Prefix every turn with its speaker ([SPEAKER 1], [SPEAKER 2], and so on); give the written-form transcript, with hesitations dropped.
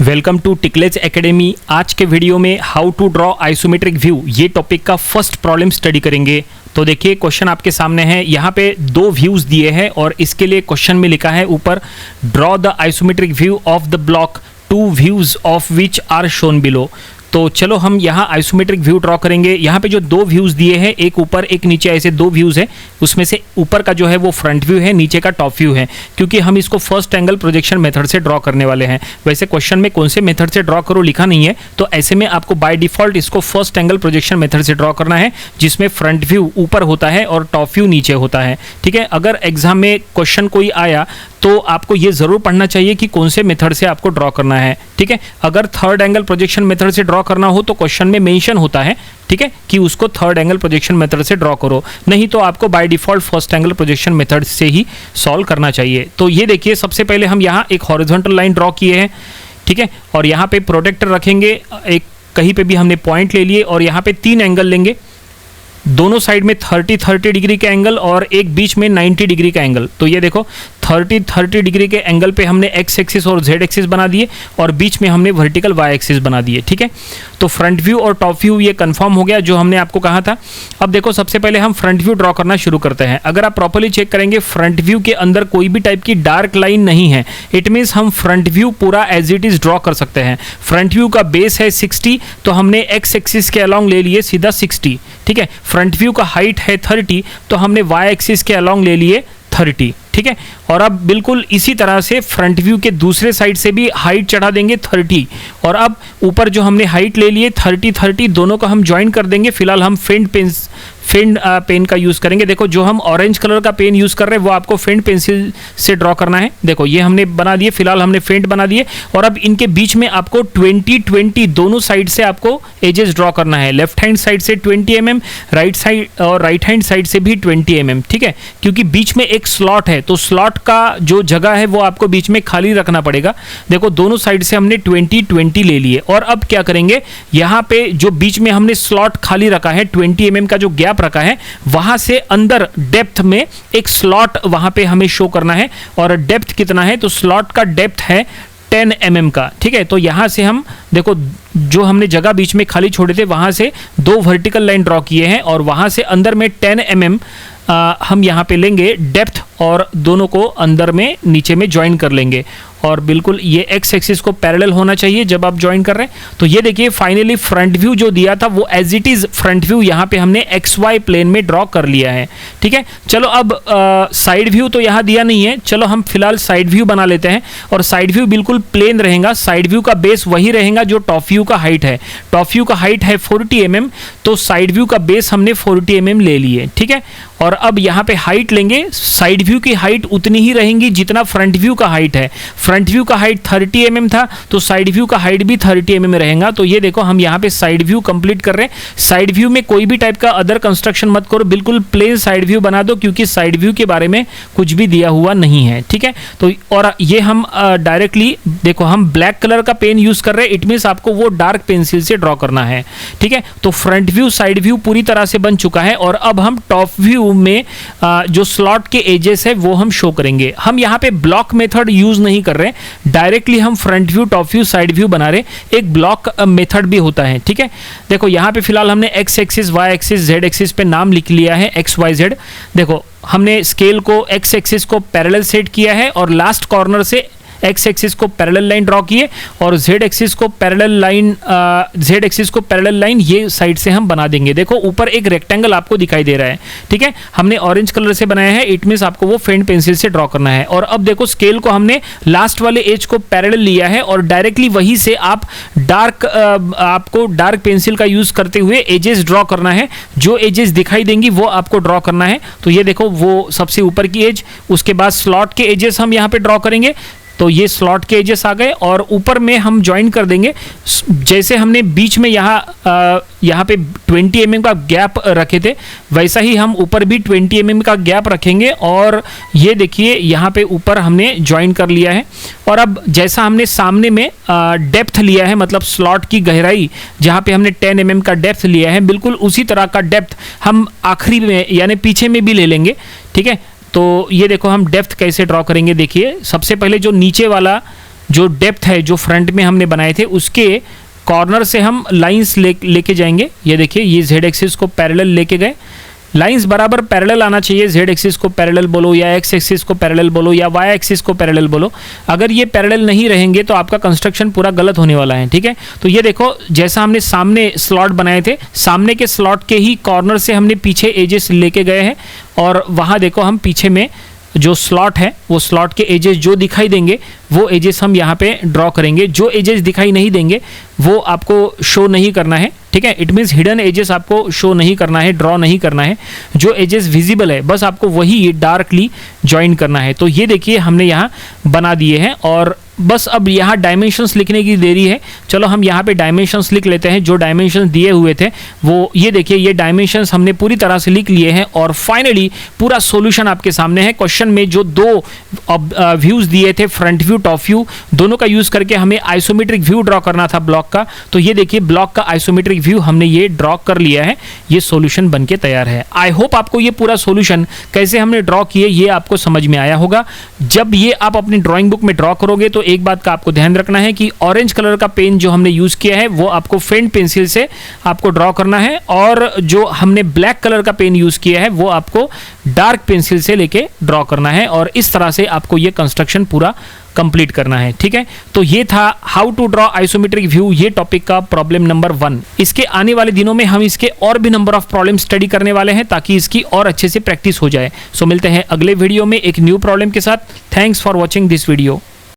[SPEAKER 1] Welcome to टिकलेज academy. आज के video में how to draw isometric view ये टॉपिक का फर्स्ट प्रॉब्लम स्टडी करेंगे। तो देखिए क्वेश्चन आपके सामने है, यहाँ पे दो व्यूज दिए हैं और इसके लिए क्वेश्चन में लिखा है ऊपर draw the isometric view of the block, two views of which are shown below. तो चलो हम यहाँ आइसोमेट्रिक व्यू ड्रॉ करेंगे। यहाँ पे जो दो व्यूज़ दिए हैं, एक ऊपर एक नीचे, ऐसे दो व्यूज़ हैं। उसमें से ऊपर का जो है वो फ्रंट व्यू है, नीचे का टॉप व्यू है, क्योंकि हम इसको फर्स्ट एंगल प्रोजेक्शन मेथड से ड्रॉ करने वाले हैं। वैसे क्वेश्चन में कौन से मेथड से ड्रॉ करो लिखा नहीं है, तो ऐसे में आपको बाय डिफ़ॉल्ट इसको फर्स्ट एंगल प्रोजेक्शन मेथड से ड्रॉ करना है, जिसमें फ्रंट व्यू ऊपर होता है और टॉप व्यू नीचे होता है। ठीक है, अगर एग्जाम में क्वेश्चन कोई आया तो आपको ये ज़रूर पढ़ना चाहिए कि कौन से मेथड से आपको ड्रॉ करना है। ठीक है, अगर थर्ड एंगल प्रोजेक्शन मेथड से ड्रॉ करना हो तो क्वेश्चन में मेंशन होता है, ठीक है, कि उसको थर्ड एंगल प्रोजेक्शन मेथड से ड्रॉ करो, नहीं तो आपको by default first angle projection method से ही सॉल्व करना चाहिए। तो ये देखिए, सबसे पहले हम यहाँ एक हॉरिजॉन्टल लाइन ड्रॉ किए हैं, ठीक है, और यहाँ पे प्रोटेक्टर रखेंगे, एक कहीं पे भी हमने पॉइंट ले लिए और यहाँ पे तीन एंगल लेंगे, दोनों साइड में 30 डिग्री का एंगल और एक बीच में 90 डिग्री का एंगल। तो ये देखो 30 डिग्री के एंगल पे हमने एक्स एक्सिस और जेड एक्सिस बना दिए और बीच में हमने वर्टिकल वाई एक्सिस बना दिए। ठीक है, तो फ्रंट व्यू और टॉप व्यू ये कंफर्म हो गया जो हमने आपको कहा था। अब देखो सबसे पहले हम फ्रंट व्यू ड्रॉ करना शुरू करते हैं। अगर आप प्रॉपर्ली चेक करेंगे, फ्रंट व्यू के अंदर कोई भी टाइप की डार्क लाइन नहीं है। इट मीन्स हम फ्रंट व्यू पूरा एज इट इज ड्रॉ कर सकते हैं। फ्रंट व्यू का बेस है 60, तो हमने एक्स एक्सिस के अलॉन्ग ले लिए सीधा 60। ठीक है, फ्रंट व्यू का हाइट है 30, तो हमने वाई एक्सिस के अलॉन्ग ले लिए 30। ठीक है, और अब बिल्कुल इसी तरह से फ्रंट व्यू के दूसरे साइड से भी हाइट चढ़ा देंगे 30, और अब ऊपर जो हमने हाइट ले लिए 30 दोनों को हम ज्वाइन कर देंगे। फिलहाल हम फेंड पेन का यूज़ करेंगे। देखो जो हम ऑरेंज कलर का पेन यूज़ कर रहे हैं वो आपको फेंड पेंसिल से ड्रॉ करना है। देखो ये हमने बना दिए, फिलहाल हमने फेंड बना दिए, और अब इनके बीच में आपको 20 दोनों साइड से आपको एजेस ड्रॉ करना है। लेफ्ट हैंड साइड से 20 mm, राइट साइड और राइट हैंड साइड से भी 20 mm। ठीक है, क्योंकि बीच में एक स्लॉट है, तो स्लॉट का जो जगह है वो आपको बीच में खाली रखना पड़ेगा। देखो दोनों साइड से हमने 20 ले लिए, और अब क्या करेंगे, यहाँ पे जो बीच में हमने स्लॉट खाली रखा है, 20 mm का जो गैप रखा है, वहां से अंदर डेप्थ में एक स्लॉट वहां पे हमें शो करना है। और डेप्थ कितना है, तो स्लॉट का डेप्थ है 10 mm का। ठीक है, तो यहां से हम देखो जो हमने जगह बीच में खाली छोड़े थे वहां से दो वर्टिकल लाइन ड्रॉ किए हैं, और वहां से अंदर में 10 mm हम यहाँ पे लेंगे डेप्थ, और दोनों को अंदर में नीचे में ज्वाइन कर लेंगे। और बिल्कुल ये एक्स एक्सिस को पैरेलल होना चाहिए जब आप ज्वाइन कर रहे हैं। तो ये देखिए फाइनली फ्रंट व्यू जो दिया था वो as it is front view यहाँ पे हमने एक्स वाई प्लेन में ड्रॉ कर लिया है। ठीक है, चलो अब साइड व्यू तो यहाँ दिया नहीं है, चलो हम फिलहाल साइड व्यू बना लेते हैं। और साइड व्यू बिल्कुल प्लेन रहेगा, साइड व्यू का बेस वही रहेगा जो टॉप व्यू का हाइट है। टॉप व्यू का हाइट है 40 mm, तो साइड व्यू का बेस हमने 40 mm ले लिए। ठीक है, और अब यहाँ पे हाइट लेंगे, साइड व्यू की हाइट उतनी ही रहेंगी जितना फ्रंट व्यू का हाइट है। फ्रंट व्यू का हाइट 30 mm था, तो साइड व्यू का हाइट भी 30 mm रहेगा। तो ये देखो हम यहाँ पे साइड व्यू कंप्लीट कर रहे हैं। साइड व्यू में कोई भी टाइप का अदर कंस्ट्रक्शन मत करो, बिल्कुल प्लेन साइड व्यू बना दो, क्योंकि साइड व्यू के बारे में कुछ भी दिया हुआ नहीं है। ठीक है, तो और ये हम डायरेक्टली देखो हम ब्लैक कलर का पेन यूज कर रहे हैं, इट मीन्स आपको वो डार्क पेंसिल से ड्रॉ करना है। ठीक है, तो फ्रंट व्यू साइड व्यू पूरी तरह से बन चुका है, और अब हम टॉप व्यू में जो स्लॉट के एजेस है वो हम शो करेंगे। हम यहाँ पे ब्लॉक मेथड यूज नहीं कर रहे, डायरेक्टली हम front view top view side view बना रहे। एक ब्लॉक मेथड भी होता है। ठीक है, देखो यहाँ पे फिलहाल हमने X axis Y axis Z axis पे नाम लिख लिया है एक्स वाई जेड। देखो हमने स्केल को एक्स एक्सिस को पैरेलल सेट किया है, और लास्ट कॉर्नर से एक्स एक्सिस को पैरेलल लाइन ड्रॉ किए, और जेड एक्सिस को पैरेलल लाइन ये साइड से हम बना देंगे। देखो ऊपर एक रेक्टेंगल आपको दिखाई दे रहा है। ठीक है, हमने ऑरेंज कलर से बनाया है, इट मीन्स आपको वो फेंड पेंसिल से ड्रॉ करना है। और अब देखो स्केल को हमने लास्ट वाले एज को पैरेलल लिया है, और डायरेक्टली वहीं से आप आपको डार्क पेंसिल का यूज करते हुए एजेस ड्रॉ करना है। जो एजेस दिखाई देंगी वो आपको ड्रॉ करना है। तो ये देखो वो सबसे ऊपर की एज, उसके बाद स्लॉट के एजेस हम यहाँ पे ड्रॉ करेंगे। तो ये स्लॉट के एजेस आ गए, और ऊपर में हम ज्वाइन कर देंगे। जैसे हमने बीच में यहाँ पे 20 mm का गैप रखे थे, वैसा ही हम ऊपर भी 20 mm का गैप रखेंगे। और ये देखिए यहाँ पे ऊपर हमने ज्वाइन कर लिया है। और अब जैसा हमने सामने में डेप्थ लिया है, मतलब स्लॉट की गहराई जहाँ पे हमने 10 mm का डेप्थ लिया है, बिल्कुल उसी तरह का डेप्थ हम आखिरी में यानी पीछे में भी ले लेंगे। ठीक है, तो ये देखो हम डेप्थ कैसे ड्रॉ करेंगे। देखिए सबसे पहले जो नीचे वाला जो डेप्थ है जो फ्रंट में हमने बनाए थे उसके कॉर्नर से हम लाइंस लेके जाएंगे। ये देखिए ये जेड एक्सिस को पैरेलल लेके गए, लाइंस बराबर पैरेलल आना चाहिए, जेड एक्सिस को पैरेलल बोलो या एक्स एक्सिस को पैरेलल बोलो या वाई एक्सिस को पैरेलल बोलो। अगर ये पैरेलल नहीं रहेंगे तो आपका कंस्ट्रक्शन पूरा गलत होने वाला है, ठीक है। तो ये देखो जैसा हमने सामने स्लॉट बनाए थे, सामने के स्लॉट के ही कॉर्नर से हमने पीछे एजेस लेके गए हैं और वहाँ देखो हम पीछे में जो स्लॉट है वो स्लॉट के एजेस जो दिखाई देंगे वो एजेस हम यहाँ पे ड्रॉ करेंगे। जो एजेस दिखाई नहीं देंगे वो आपको शो नहीं करना है, ठीक है। इट मीन्स हिडन एजेस आपको शो नहीं करना है, ड्रॉ नहीं करना है। जो एजेस विजिबल है बस आपको वही डार्कली ज्वाइन करना है। तो ये देखिए हमने यहाँ बना दिए हैं और बस अब यहाँ डायमेंशंस लिखने की देरी है। चलो हम यहाँ पे डायमेंशंस लिख लेते हैं। जो डायमेंशंस दिए हुए थे वो ये देखिए, ये डायमेंशंस हमने पूरी तरह से लिख लिए हैं और फाइनली पूरा सॉल्यूशन आपके सामने है। क्वेश्चन में जो दो व्यूज दिए थे, फ्रंट व्यू टॉप व्यू, दोनों का यूज करके हमें आइसोमेट्रिक व्यू ड्रॉ करना था ब्लॉक का। तो ये देखिए ब्लॉक का आइसोमेट्रिक व्यू हमने ये ड्रॉ कर लिया है, ये सॉल्यूशन बनके तैयार है। आई होप आपको ये पूरा सॉल्यूशन कैसे हमने ड्रॉ किए ये आपको समझ में आया होगा। जब ये आप अपनी ड्राइंग बुक में ड्रॉ करोगे तो एक बात का आपको ध्यान रखना है कि ऑरेंज कलर का पेन जो हमने यूज किया है वो आपको फेंट पेंसिल से आपको ड्रॉ करना है और जो हमने ब्लैक कलर का पेन यूज किया है वो आपको डार्क पेंसिल से लेके ड्रॉ करना है और इस तरह से आपको ये कंस्ट्रक्शन पूरा कंप्लीट करना है, ठीक है। तो ये था how to draw isometric view, ये टॉपिक का प्रॉब्लम नंबर 1। इसके आने वाले दिनों में हम इसके और भी नंबर ऑफ प्रॉब्लम स्टडी करने वाले हैं ताकि इसकी और अच्छे से प्रैक्टिस हो जाए। सो मिलते हैं अगले वीडियो में एक न्यू प्रॉब्लम के साथ। Thanks for watching this video.